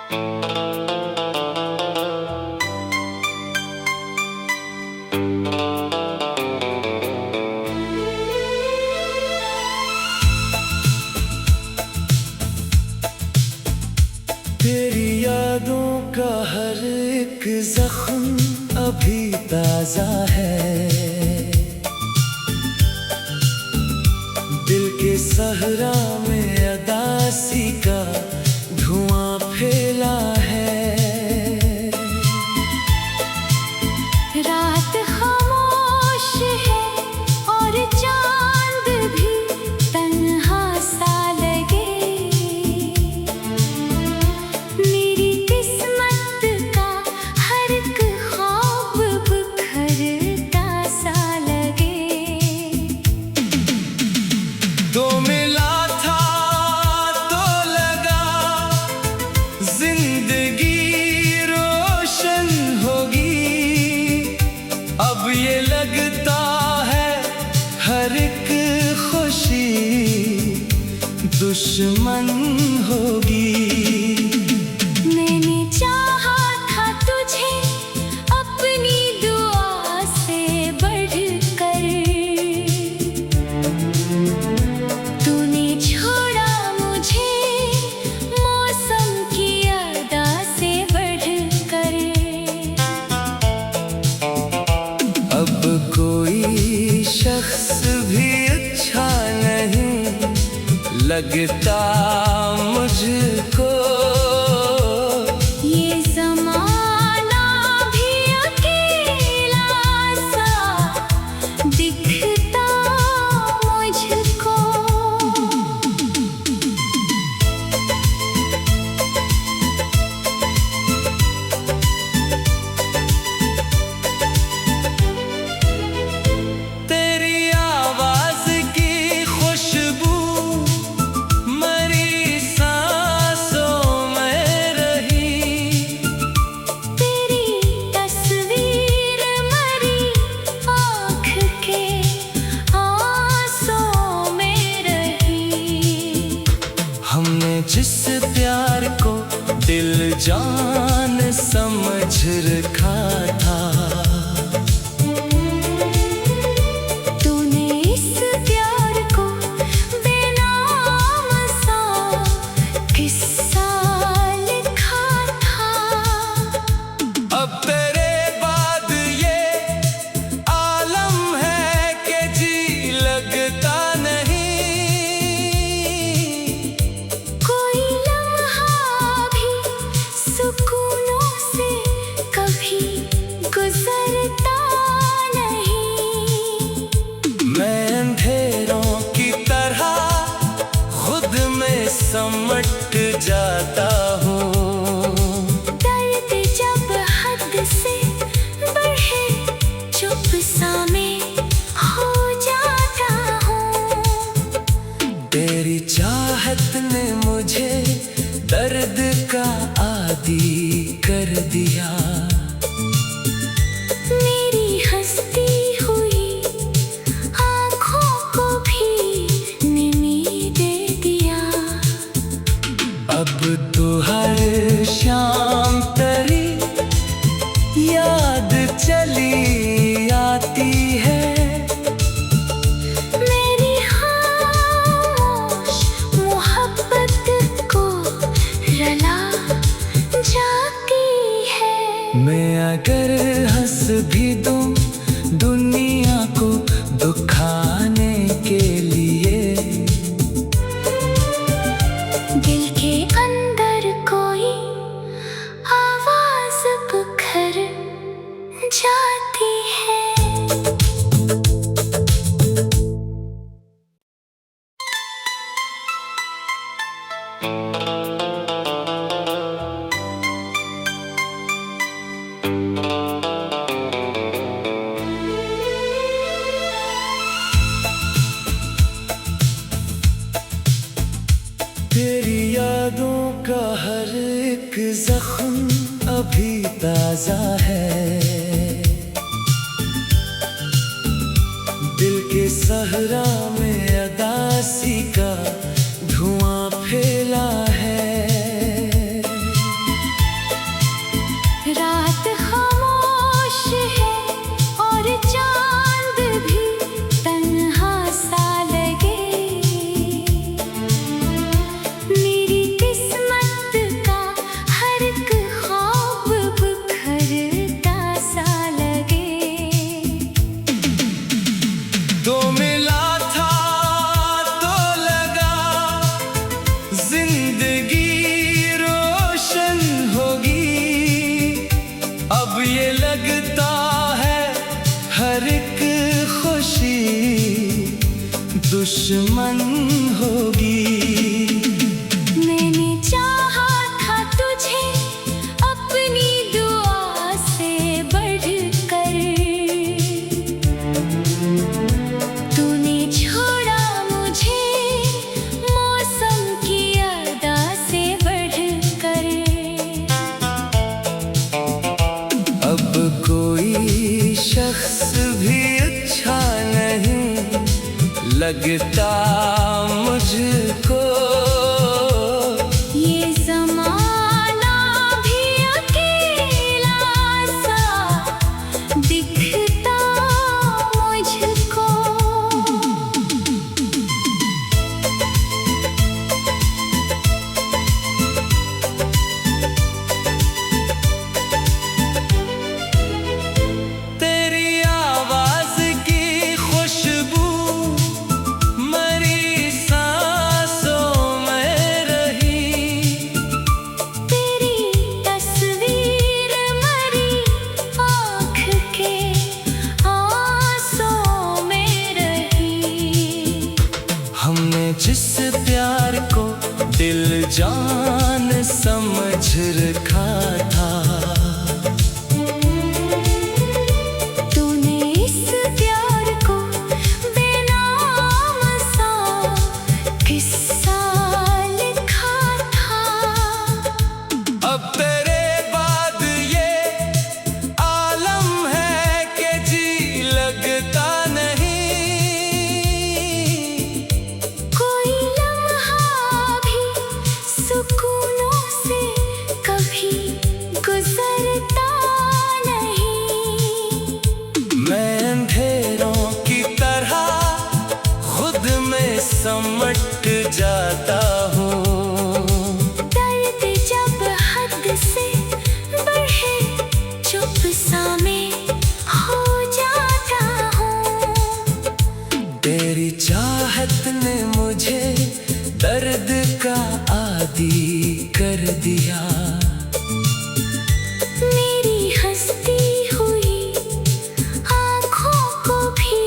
तेरी यादों का हर एक जख्म अभी ताजा है। दिल के सहरा में अदासी का धुआं फैला है। रात खामोश है और चांद भी तन्हा सा लगे। मेरी किस्मत का हर एक ख्वाब बिखरता सा लगे। तो मिला था तो लगा जिंदगी रोशन होगी। अब ये लगता है हर एक खुशी दुश्मन होगी। मैंने चाहा था तुझे अपनी दुआ से बढ़कर। तूने छोड़ा मुझे मौसम की अदा से बढ़कर। अब कोई शख्स भी अच्छा नहीं लगता मुझको। ये ज़माना भी अकेला सा दिखता मुझको। तेरी आवाज की खुशबू मरी सांसों में रही। तेरी तस्वीर मरी आँख के आंसुओं में रही। हमने जिस प्यार को दिल जान समझ रखा था, तूने इस प्यार को बेनाम सा किस्सा लिखा था। अब तेरे बाद ये आलम है कि जी लगता नहीं। कोई लम्हा भी सुकूनों से कभी गुजरता नहीं। मैं अंधेरों की तरह खुद में समट जाता हूँ। दर्द जब हद से बढ़े चुप सा में हो जाता हूँ। तेरी चाहत ने मुझे दर्द का आदी कर दिया। मेरी हंसती हुई आँखों को भी निमी दे दिया। अब तो हर शाम तेरी याद चली आती है। मेरी खामोश मोहब्बत को रला जाती है। मैं अगर हंस भी दूं दुनिया को दुखाने के लिए, दिल के अंदर कोई आवाज बिखर जाती है। तेरी यादों का हर एक जख्म अभी ताजा है। दिल के सहरा में अदासी का धुआं फैला है। जिंदगी रोशन होगी। अब ये लगता है हर एक खुशी दुश्मन होगी। मैंने चाहा था तुझे अपनी दुआ से बढ़कर, तूने छोड़ा मुझे मौसम की अदा से बढ़कर। अब कोई शख्स भी अच्छा नहीं लगता मुझको। ये ज़माना भी अकेला सा दिखता मुझको। तेरी आवाज की खुशबू मरी सांसों में रही। तेरी तस्वीर मरी आँख के आंसुओं में रही। हमने जिस प्यार को दिल जान समझ रखा था, तूने इस प्यार को बेनाम सा किस्सा लिखा था। अब तेरे बाद ये आलम है कि जी लगता नहीं। कोई लम्हा भी सुकूनों से कभी गुजरता नहीं। मैं अंधेरों की तरह खुद में समट जाता हूँ। दर्द जब हद से बढ़े चुप सा में हो जाता हूँ। तेरी चाहत ने मुझे दर्द का आदी कर दिया। मेरी हंसती हुई आँखों को भी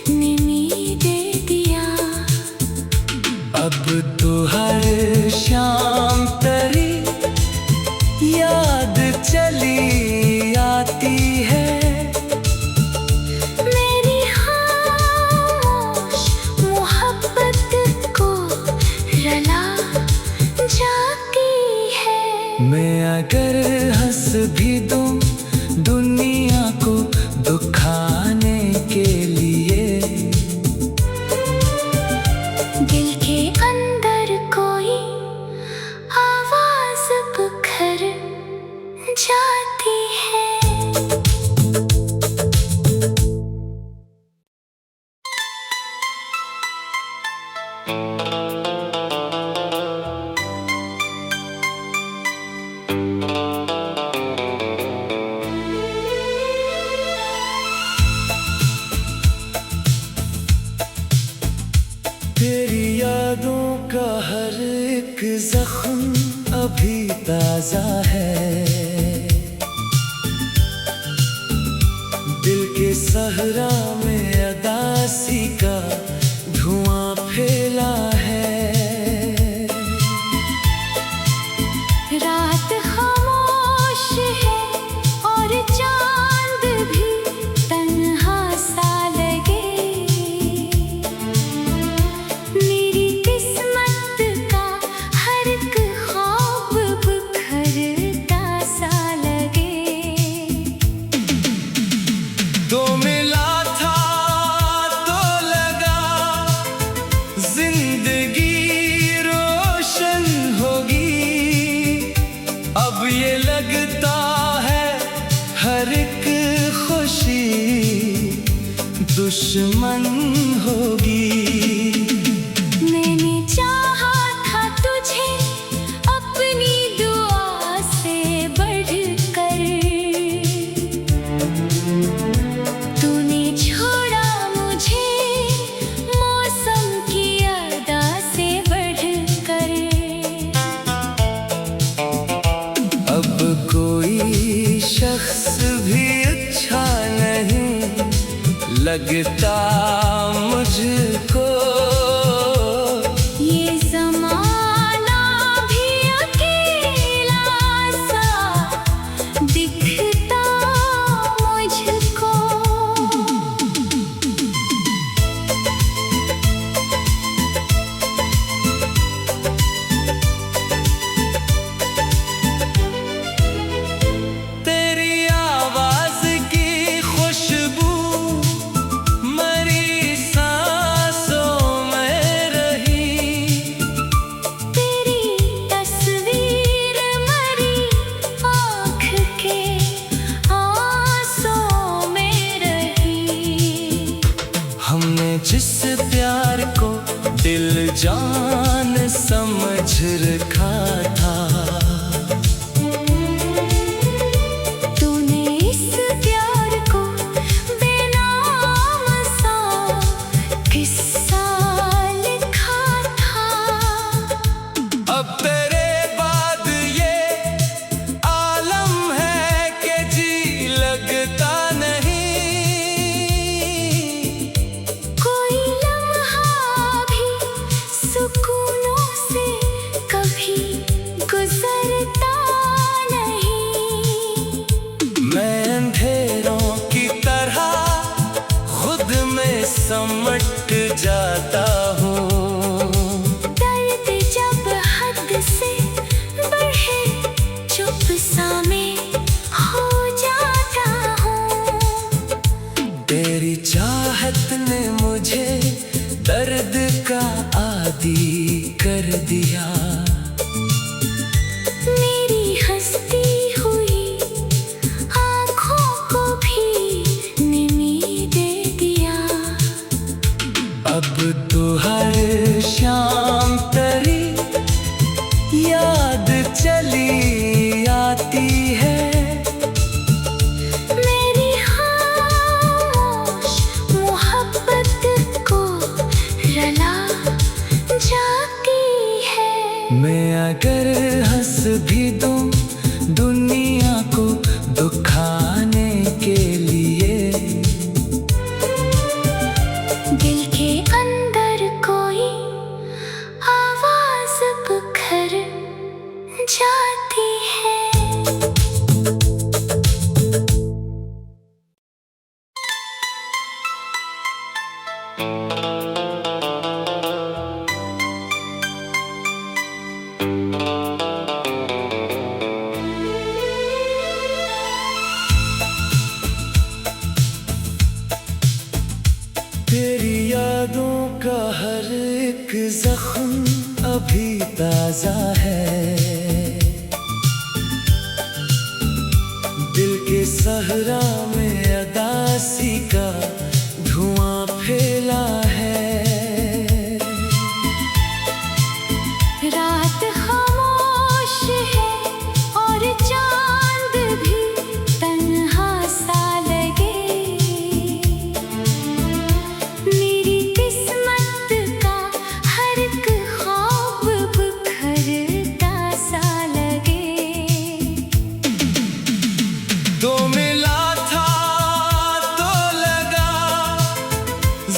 निमी दे दिया। अब तो हर शाम तेरी याद चली आती है। मेरी खामोश मोहब्बत को रला जाती है। मैं अगर हंस भी दूं दुनिया को दुखाने के लिए, दिल के अंदर कोई आवाज बिखर जाती है। तेरी यादों का हर एक जख्म अभी ताजा है। दिल के सहरा में अदासी का धुआं फैला है। रात खामोश है और चांद भी तन्हा सा लगे। मेरी किस्मत का हर एक ख्वाब बिखरता सा लगे। तो मिला था तो लगा जिंदगी रोशन होगी। अब ये लगता है हर एक खुशी दुश्मन होगी। मैंने चाहा था तुझे अपनी दुआ से बढ़कर, तूने छोड़ा मुझे मौसम की अदा से बढ़कर। लगता मुझको। ये ज़माना भी अकेला सा दिखता मुझको। तेरी आवाज की खुशबू मरी सांसों में रही। तेरी तस्वीर मरी आँख के आंसुओं में रही। हमने जिस प्यार को दिल जान समझ रखा था, तूने इस प्यार को बेनाम सा किस्सा लिखा था। अब तेरे बाद ये आलम है कि जी लगता नहीं। कोई लम्हा भी सुकूनों से कभी गुजरता नहीं। मैं अंधेरों की तरह खुद में समट जाता हूँ। दर्द जब हद से बढ़े चुप सा मैं हो जाता हूँ। तेरी चाहत ने मुझे दर्द का आदी कर दिया। मेरी हंसती हुई आँखों को भी निमी दे दिया। अब तो हर शाम तेरी याद चली आती है। मेरी खामोश मोहब्बत को रला जाती है। मैं अगर हंस भी दूं दुनिया को दुखाने के लिए, दिल के अंदर कोई आवाज बिखर जाती है। तेरी यादों का हर एक जख्म अभी ताजा है। दिल के सहरा में अदासी का धुआं फैला है। रात खामोश है और चांद भी तन्हा सा लगे। मेरी किस्मत का हर एक ख्वाब बिखरता सा लगे। तो मिला था तो लगा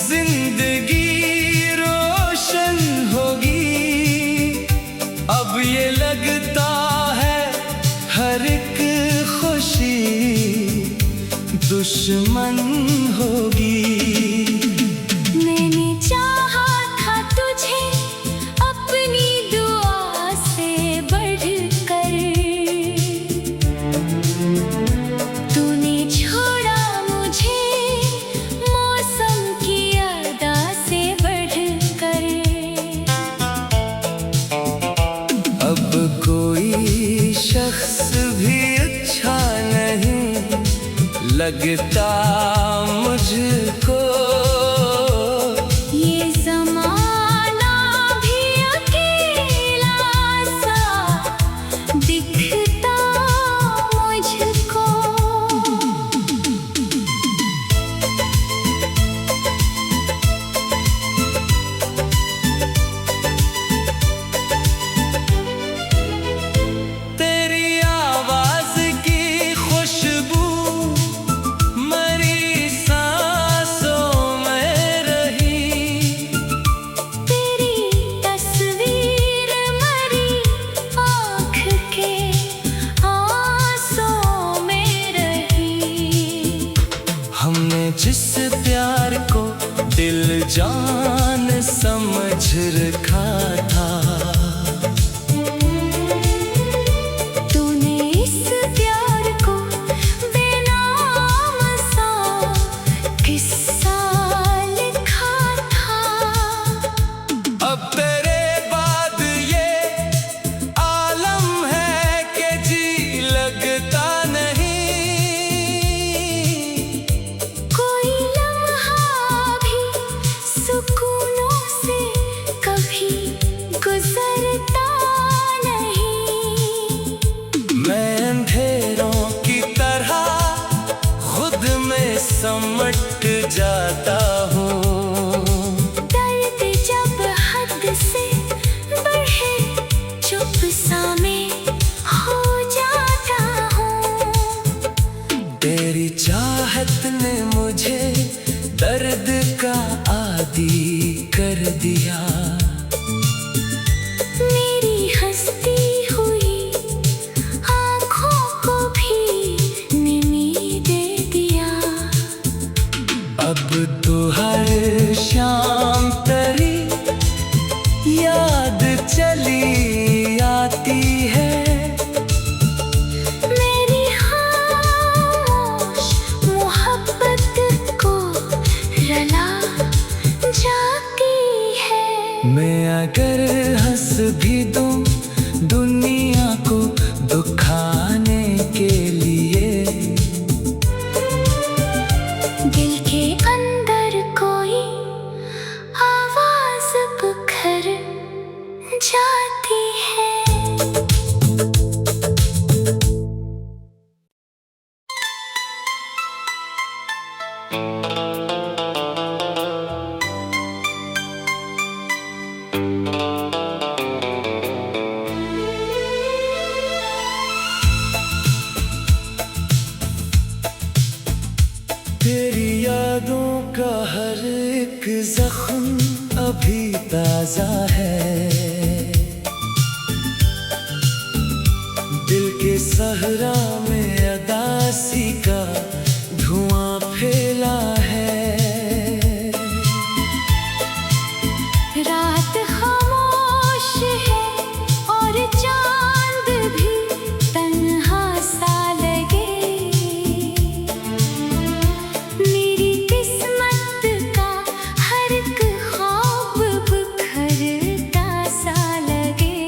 जिंदगी रोशन होगी। अब ये लगता है हर एक खुशी दुश्मन होगी। मैंने चाहा था तुझे अपनी दुआ से बढ़कर। तूने छोड़ा मुझे मौसम की अदा से बढ़कर। अब कोई शख्स भी अच्छा नहीं लगता मुझको। ये ज़माना भी अकेला सा दिखता मुझको। तेरी आवाज की खुशबू मरी ताजा है। दिल के सहरा में अदासी का धुआं फैला है। रात खामोश है और चांद भी तन्हा सा लगे। मेरी किस्मत का हर एक ख्वाब बिखरता सा लगे।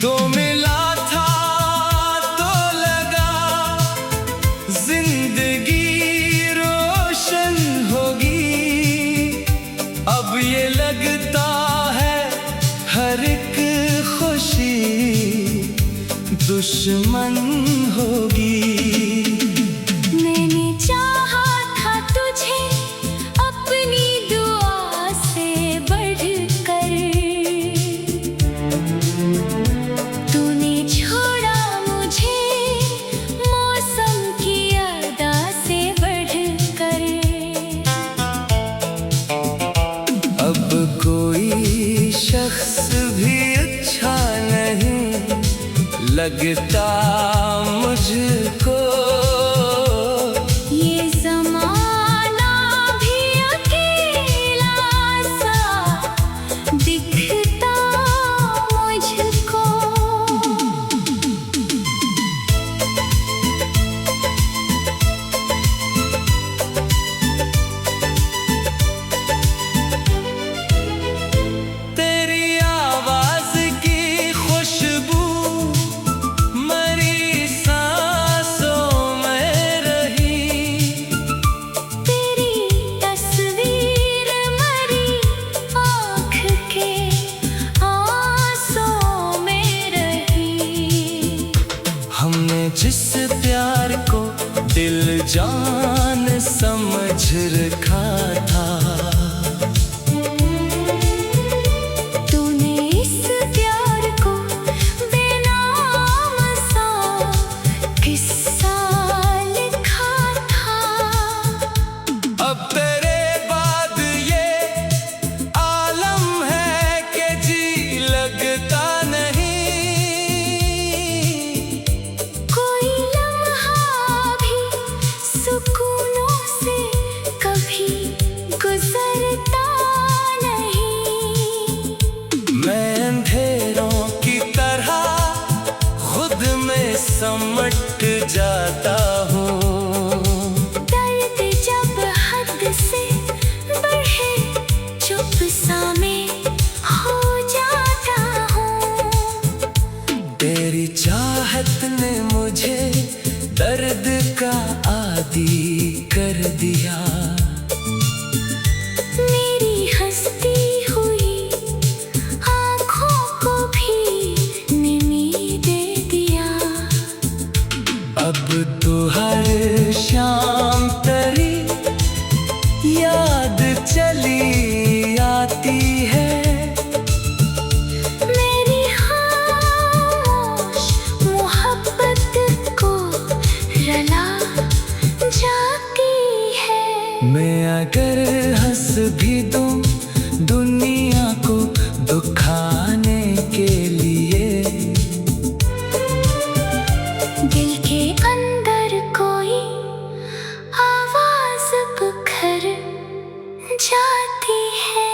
तो मिला था तो लगा जिंदगी रोशन होगी। अब ये लगता है हर एक खुशी दुश्मन होगी। मैंने चाहा था तुझे अपनी दुआ से बढ़कर। तूने छोड़ा मुझे मौसम की अदा से बढ़कर। अब कोई शख्स भी अच्छा नहीं लगता मुझको। ये ज़माना भी अकेला सा दिखता मुझको। तेरी आवाज की खुशबू मरी सांसों में रही। तेरी तस्वीर मरी आँख के आंसुओं में रही। हमने जिस प्यार को दिल जान समझ रखा था, तूने इस प्यार को बेनाम सा किस्सा लिखा था। अब तेरे बाद ये आलम है कि जी लगता नहीं। कोई लम्हा भी सुकूनों से कभी गुजरता नहीं। मैं अंधेरों की तरह खुद में समट जाता हूँ। दर्द जब हद से बढ़े चुप सा मैं हो जाता हूँ। तेरी चाहत ने मुझे दर्द का आदी कर दिया। मेरी हंसती हुई आँखों को भी निमी दे दिया। अब तो हर शाम तेरी याद चली आती है। मेरी खामोश मोहब्बत को रला जाती है। मैं अगर हंस भी दूं दुनिया को दुखाने के लिए, दिल के अंदर कोई आवाज बिखर जाती है।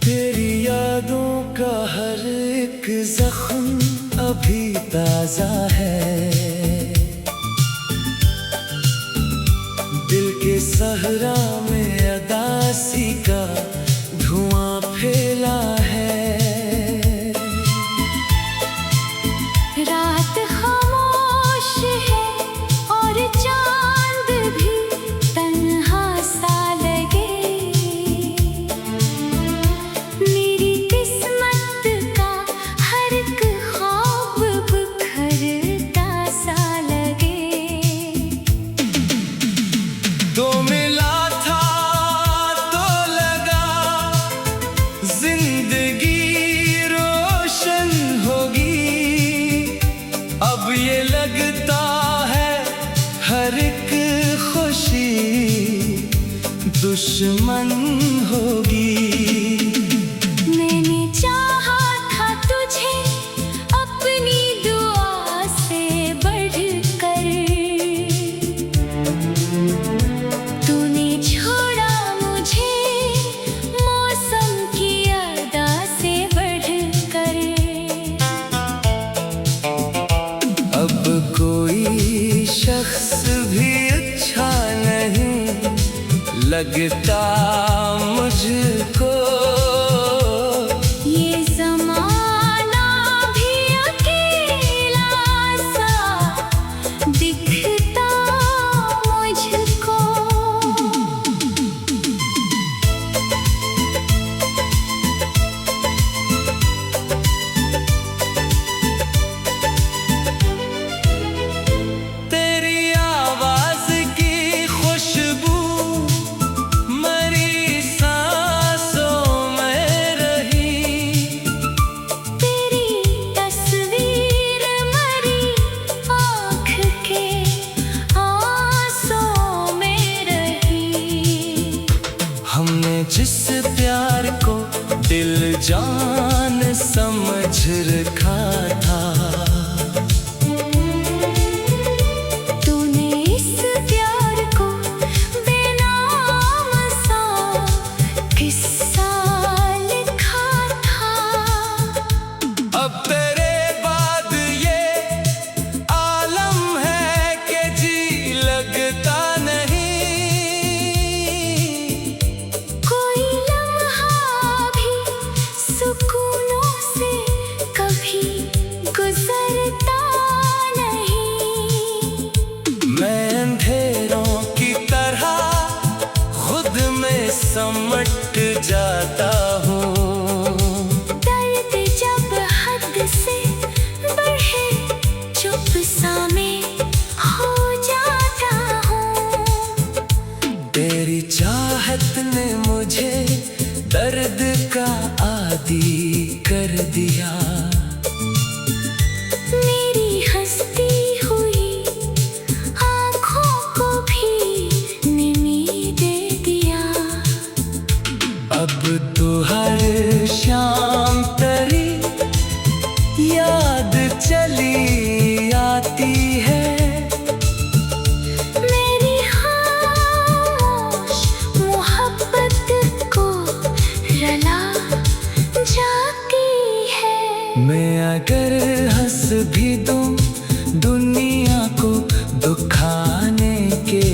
तेरी यादों का हर एक जख्म अभी ताजा है। दिल के सहरा में अदासी का धुआं फैला है। रात खामोश है और चांद भी तन्हा सा लगे। मेरी किस्मत का हर एक ख्वाब बिखरता सा लगे। तो मिला था तो लगा जिंदगी रोशन होगी। अब ये लगता है हर एक खुशी दुश्मन होगी। मैंने चाहा था तुझे अपनी दुआ से बढ़कर, तूने छोड़ा मुझे मौसम की अदा से बढ़कर। अब कोई शख्स भी अच्छा नहीं लगता मुझको। ये ज़माना भी अकेला सा दिखता मुझको। तेरी आवाज की खुशबू मरी सांसों में रही। तेरी तस्वीर मरी आँख के आंसुओं में रही। हमने जिस प्यार को दिल जान समझ रखा था, तूने इस प्यार को बेनाम सा किस्सा लिखा था। अब तेरे बाद ये आलम है कि जी लगता नहीं। कोई लम्हा भी सुकूनों से कभी गुजरता नहीं। मैं अंधेरों की तरह खुद में समट जाता हूँ। दर्द जब हद से बढ़े चुप सा मैं हो जाता हूँ। तेरी चाहत ने मुझे दर्द का आदी कर दिया। मेरी हंसती हुई आँखों को भी निमी दे दिया। अब तो हर शाम तेरी याद चली आती है। मेरी खामोश मोहब्बत को रला जाती है। मैं अगर हंस भी दूं दुनिया को दुखाने के